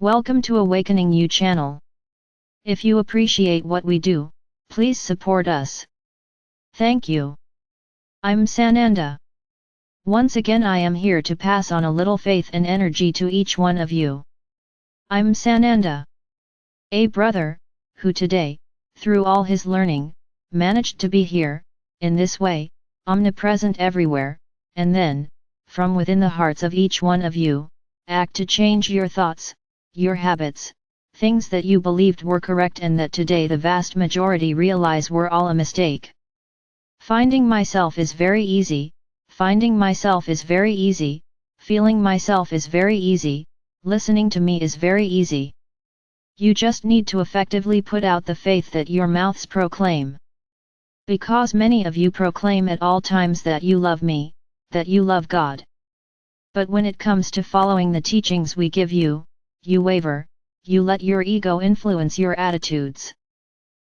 Welcome to Awakening You channel. If you appreciate what we do, please support us. Thank you. I'm Sananda. Once again I am here to pass on a little faith and energy to each one of you. I'm Sananda, a brother, who today, through all his learning, managed to be here, in this way, omnipresent everywhere, and then, from within the hearts of each one of you, act to change your thoughts, your habits, things that you believed were correct and that today the vast majority realize were all a mistake. Finding myself is very easy, finding myself is very easy, feeling myself is very easy, listening to me is very easy. You just need to effectively put out the faith that your mouths proclaim. Because many of you proclaim at all times that you love me, that you love God. But when it comes to following the teachings we give you, you waver, you let your ego influence your attitudes.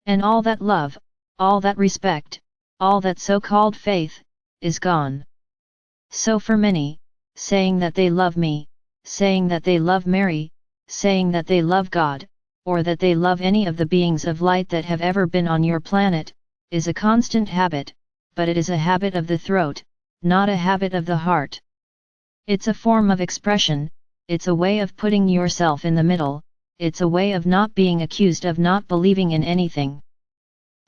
And all that love, all that respect, all that so-called faith, is gone. So for many, saying that they love me, saying that they love Mary, saying that they love God, or that they love any of the beings of light that have ever been on your planet, is a constant habit, but it is a habit of the throat, not a habit of the heart. It's a form of expression, it's a way of putting yourself in the middle, it's a way of not being accused of not believing in anything.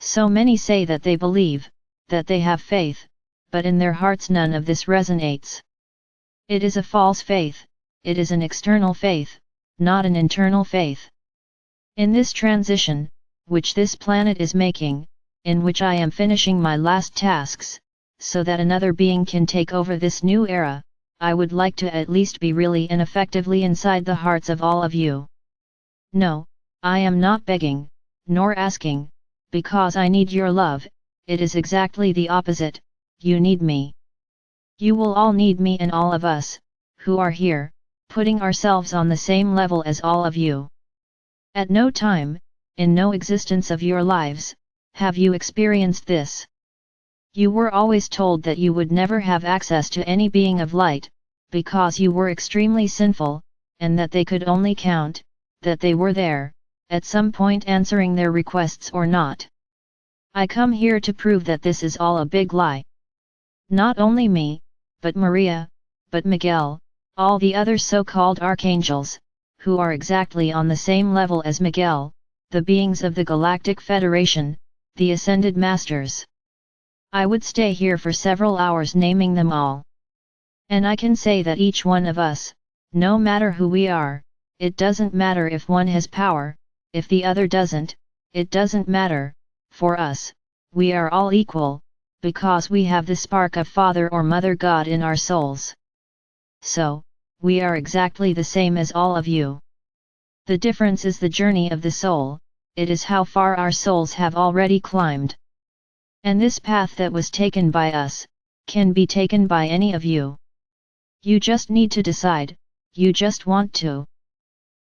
So many say that they believe, that they have faith, but in their hearts none of this resonates. It is a false faith, it is an external faith, not an internal faith. In this transition, which this planet is making, in which I am finishing my last tasks, so that another being can take over this new era, I would like to at least be really and effectively inside the hearts of all of you. No, I am not begging, nor asking, because I need your love, it is exactly the opposite, you need me. You will all need me and all of us, who are here, putting ourselves on the same level as all of you. At no time, in no existence of your lives, have you experienced this. You were always told that you would never have access to any being of light, because you were extremely sinful, and that they could only count, that they were there, at some point answering their requests or not. I come here to prove that this is all a big lie. Not only me, but Maria, but Miguel, all the other so-called archangels, who are exactly on the same level as Miguel, the beings of the Galactic Federation, the Ascended Masters. I would stay here for several hours naming them all. And I can say that each one of us, no matter who we are, it doesn't matter if one has power, if the other doesn't, it doesn't matter, for us, we are all equal, because we have the spark of Father or Mother God in our souls. So, we are exactly the same as all of you. The difference is the journey of the soul, it is how far our souls have already climbed. And this path that was taken by us, can be taken by any of you. You just need to decide, you just want to.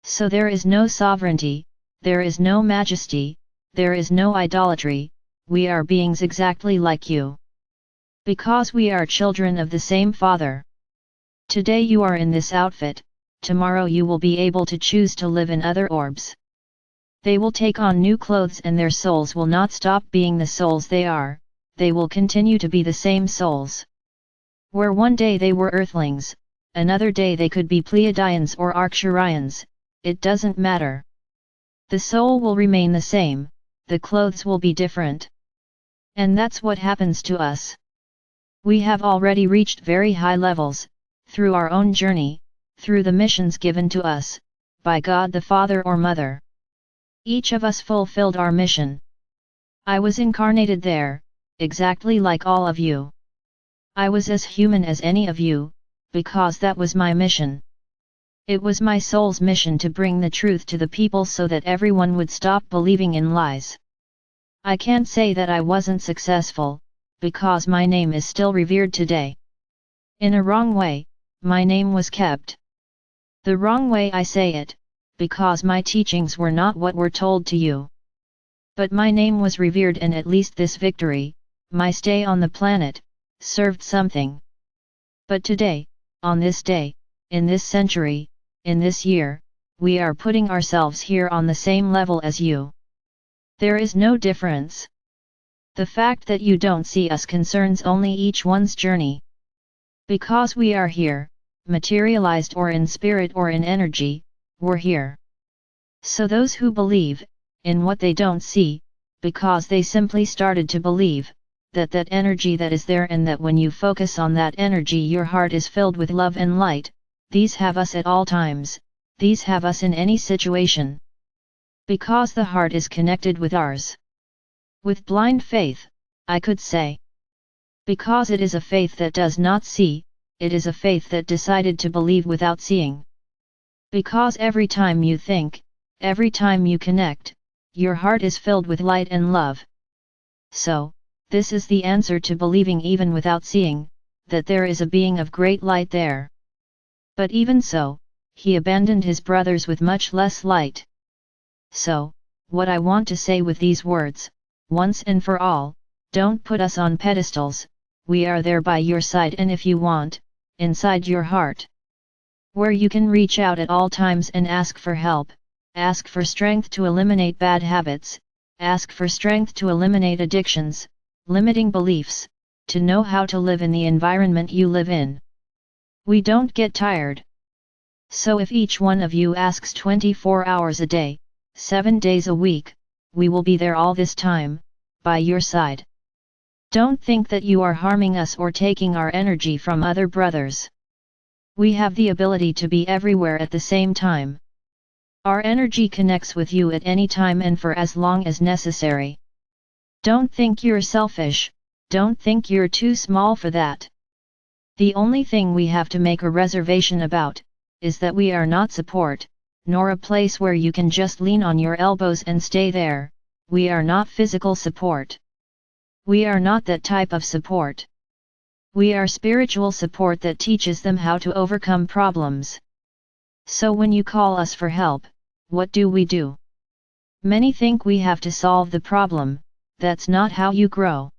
So there is no sovereignty, there is no majesty, there is no idolatry, we are beings exactly like you. Because we are children of the same Father. Today you are in this outfit, tomorrow you will be able to choose to live in other orbs. They will take on new clothes and their souls will not stop being the souls they are, they will continue to be the same souls. Where one day they were earthlings, another day they could be Pleiadians or Arcturians, it doesn't matter. The soul will remain the same, the clothes will be different. And that's what happens to us. We have already reached very high levels, through our own journey, through the missions given to us, by God the Father or Mother. Each of us fulfilled our mission. I was incarnated there, exactly like all of you. I was as human as any of you, because that was my mission. It was my soul's mission to bring the truth to the people so that everyone would stop believing in lies. I can't say that I wasn't successful, because my name is still revered today. In a wrong way, my name was kept. The wrong way I say it, because my teachings were not what were told to you. But my name was revered and at least this victory, my stay on the planet, served something. But today, on this day, in this century, in this year, we are putting ourselves here on the same level as you. There is no difference. The fact that you don't see us concerns only each one's journey. Because we are here, materialized or in spirit or in energy, we're here. So those who believe in what they don't see, because they simply started to believe that energy that is there, and that when you focus on that energy your heart is filled with love and light, these have us at all times, these have us in any situation. Because the heart is connected with ours. With blind faith, I could say. Because it is a faith that does not see, it is a faith that decided to believe without seeing. Because every time you think, every time you connect, your heart is filled with light and love. So, this is the answer to believing even without seeing, that there is a being of great light there. But even so, he abandoned his brothers with much less light. So, what I want to say with these words, once and for all, don't put us on pedestals, we are there by your side, and if you want, inside your heart. Where you can reach out at all times and ask for help, ask for strength to eliminate bad habits, ask for strength to eliminate addictions, limiting beliefs, to know how to live in the environment you live in. We don't get tired. So if each one of you asks 24 hours a day, 7 days a week, we will be there all this time, by your side. Don't think that you are harming us or taking our energy from other brothers. We have the ability to be everywhere at the same time. Our energy connects with you at any time and for as long as necessary. Don't think you're selfish, don't think you're too small for that. The only thing we have to make a reservation about, is that we are not support, nor a place where you can just lean on your elbows and stay there. We are not physical support. We are not that type of support. We are spiritual support that teaches them how to overcome problems. So when you call us for help, what do we do? Many think we have to solve the problem. That's not how you grow.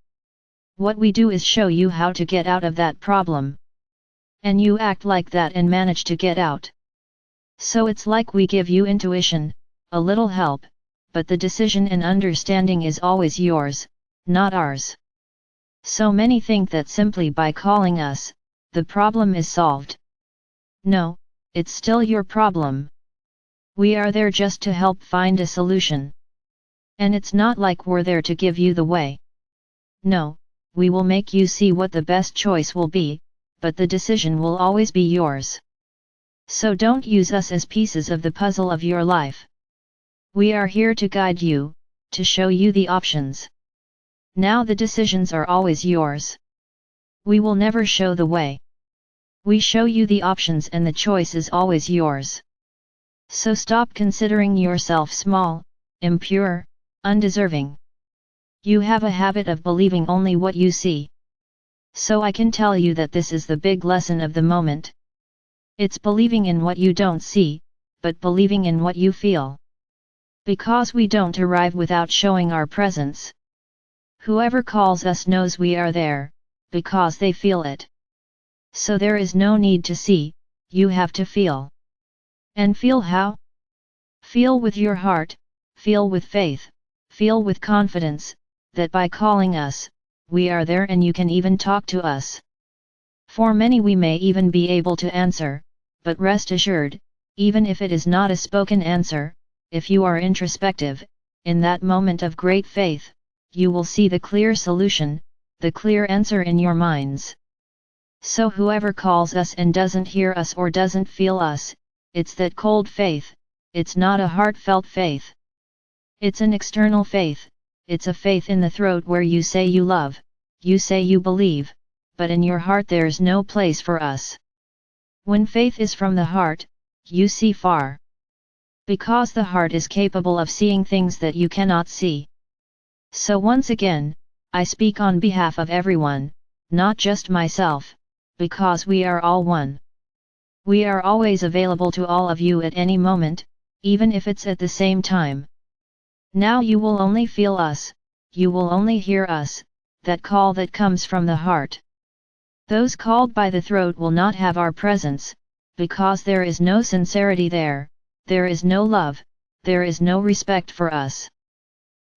What we do is show you how to get out of that problem. And you act like that and manage to get out. So it's like we give you intuition, a little help, but the decision and understanding is always yours, not ours. So many think that simply by calling us, the problem is solved. No, it's still your problem. We are there just to help find a solution. And it's not like we're there to give you the way. No, we will make you see what the best choice will be, but the decision will always be yours. So don't use us as pieces of the puzzle of your life. We are here to guide you, to show you the options. Now the decisions are always yours. We will never show the way. We show you the options and the choice is always yours. So stop considering yourself small, impure, undeserving. You have a habit of believing only what you see. So I can tell you that this is the big lesson of the moment. It's believing in what you don't see, but believing in what you feel. Because we don't arrive without showing our presence. Whoever calls us knows we are there, because they feel it. So there is no need to see, you have to feel. And feel how? Feel with your heart, feel with faith, feel with confidence, that by calling us, we are there and you can even talk to us. For many we may even be able to answer, but rest assured, even if it is not a spoken answer, if you are introspective, in that moment of great faith, you will see the clear solution, the clear answer in your minds. So whoever calls us and doesn't hear us or doesn't feel us, it's that cold faith, it's not a heartfelt faith. It's an external faith, it's a faith in the throat where you say you love, you say you believe, but in your heart there's no place for us. When faith is from the heart, you see far. Because the heart is capable of seeing things that you cannot see. So once again, I speak on behalf of everyone, not just myself, because we are all one. We are always available to all of you at any moment, even if it's at the same time. Now you will only feel us, you will only hear us, that call that comes from the heart. Those called by the throat will not have our presence, because there is no sincerity there, there is no love, there is no respect for us.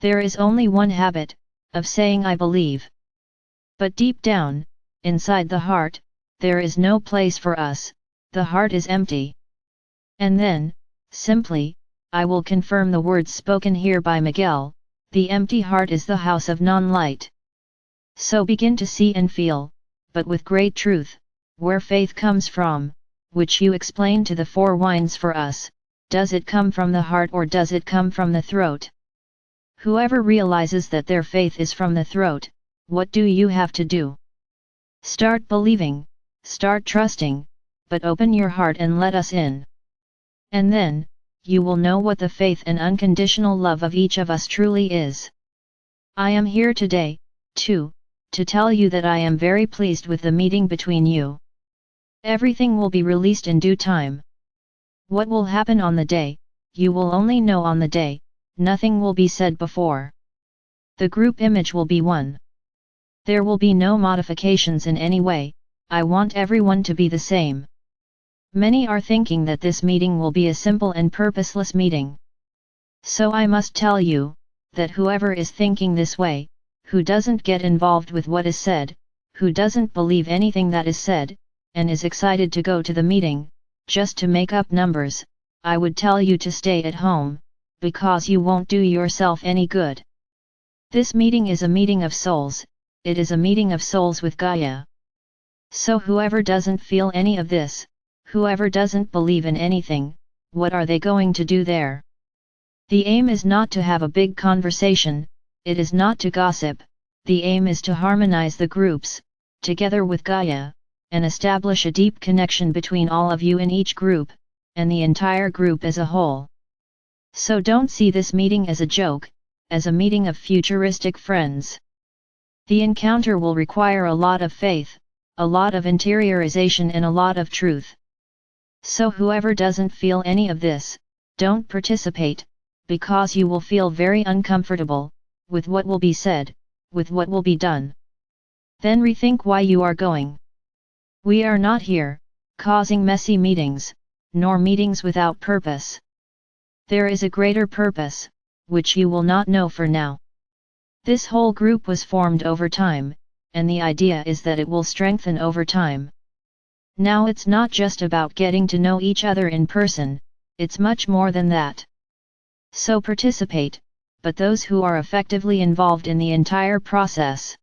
There is only one habit, of saying I believe. But deep down, inside the heart, there is no place for us, the heart is empty. And then, simply, I will confirm the words spoken here by Miguel, the empty heart is the house of non-light. So begin to see and feel, but with great truth, where faith comes from, which you explain to the four winds for us, does it come from the heart or does it come from the throat? Whoever realizes that their faith is from the throat, what do you have to do? Start believing, start trusting, but open your heart and let us in. And then, you will know what the faith and unconditional love of each of us truly is. I am here today, too, to tell you that I am very pleased with the meeting between you. Everything will be released in due time. What will happen on the day, you will only know on the day, nothing will be said before. The group image will be one. There will be no modifications in any way, I want everyone to be the same. Many are thinking that this meeting will be a simple and purposeless meeting. So I must tell you, that whoever is thinking this way, who doesn't get involved with what is said, who doesn't believe anything that is said, and is excited to go to the meeting, just to make up numbers, I would tell you to stay at home, because you won't do yourself any good. This meeting is a meeting of souls, it is a meeting of souls with Gaia. So whoever doesn't feel any of this, whoever doesn't believe in anything, what are they going to do there? The aim is not to have a big conversation, it is not to gossip, the aim is to harmonize the groups, together with Gaia, and establish a deep connection between all of you in each group, and the entire group as a whole. So don't see this meeting as a joke, as a meeting of futuristic friends. The encounter will require a lot of faith, a lot of interiorization and a lot of truth. So whoever doesn't feel any of this, don't participate, because you will feel very uncomfortable, with what will be said, with what will be done. Then rethink why you are going. We are not here, causing messy meetings, nor meetings without purpose. There is a greater purpose, which you will not know for now. This whole group was formed over time, and the idea is that it will strengthen over time. Now it's not just about getting to know each other in person, it's much more than that. So participate, but those who are effectively involved in the entire process.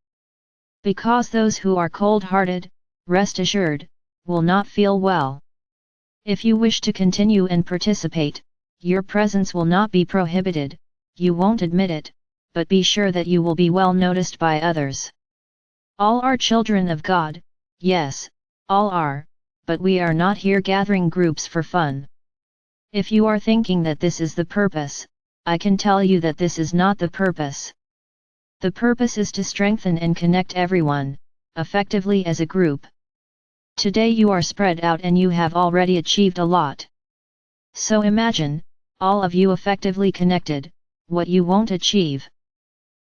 Because those who are cold-hearted, rest assured, will not feel well. If you wish to continue and participate, your presence will not be prohibited, you won't admit it, but be sure that you will be well noticed by others. All are children of God, yes, all are, but we are not here gathering groups for fun. If you are thinking that this is the purpose, I can tell you that this is not the purpose. The purpose is to strengthen and connect everyone, effectively as a group. Today you are spread out and you have already achieved a lot. So imagine, all of you effectively connected, what you won't achieve.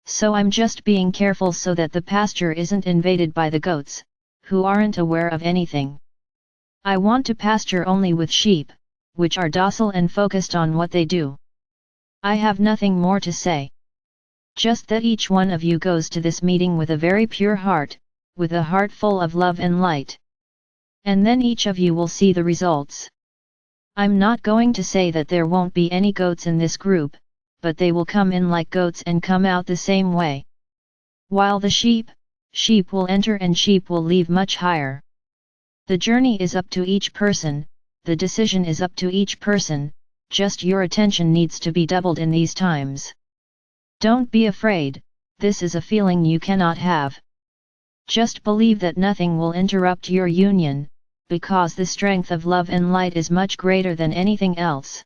So I'm just being careful so that the pasture isn't invaded by the goats, who aren't aware of anything. I want to pasture only with sheep, which are docile and focused on what they do. I have nothing more to say. Just that each one of you goes to this meeting with a very pure heart, with a heart full of love and light. And then each of you will see the results. I'm not going to say that there won't be any goats in this group, but they will come in like goats and come out the same way. While the sheep will enter and sheep will leave much higher. The journey is up to each person, the decision is up to each person, just your attention needs to be doubled in these times. Don't be afraid, this is a feeling you cannot have. Just believe that nothing will interrupt your union, because the strength of love and light is much greater than anything else.